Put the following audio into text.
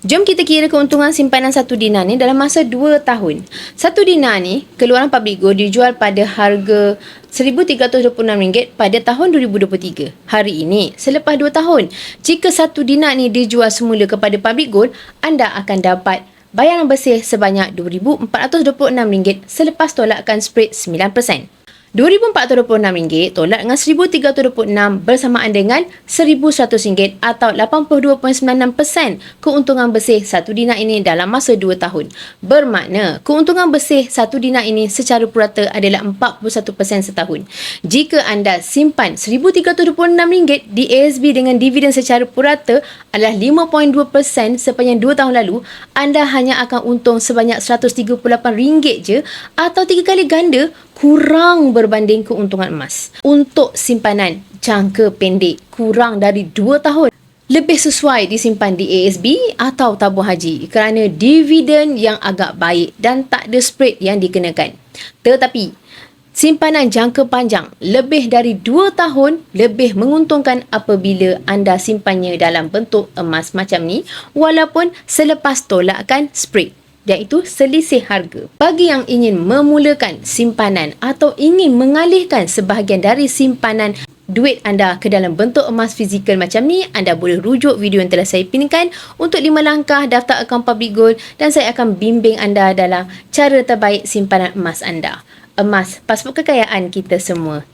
Jom kita kira keuntungan simpanan 1 dinar ni dalam masa 2 tahun. 1 dinar ni, keluaran Public Gold dijual pada harga RM1,326 pada tahun 2023. Hari ini, selepas 2 tahun, jika 1 dinar ni dijual semula kepada Public Gold, anda akan dapat bayaran bersih sebanyak RM2,426 selepas tolakan spread 9%. RM2,426 tolak dengan RM1,326 bersamaan dengan RM1,100 atau 82.96% keuntungan bersih 1 dinar ini dalam masa 2 tahun. Bermakna, keuntungan bersih 1 dinar ini secara purata adalah 41% setahun. Jika anda simpan RM1,326 di ASB dengan dividen secara purata adalah 5.2% sepanjang 2 tahun lalu, anda hanya akan untung sebanyak RM138 je atau 3 kali ganda kurang berbanding keuntungan emas. Untuk simpanan jangka pendek kurang dari 2 tahun, lebih sesuai disimpan di ASB atau tabung haji kerana dividen yang agak baik dan tak ada spread yang dikenakan. Tetapi, simpanan jangka panjang lebih dari 2 tahun lebih menguntungkan apabila anda simpannya dalam bentuk emas macam ni walaupun selepas tolakan spread, iaitu selisih harga. Bagi yang ingin memulakan simpanan atau ingin mengalihkan sebahagian dari simpanan duit anda ke dalam bentuk emas fizikal macam ni, anda boleh rujuk video yang telah saya pinkan untuk 5 langkah daftar akaun Public Gold dan saya akan bimbing anda dalam cara terbaik simpanan emas anda. Emas, pasport kekayaan kita semua.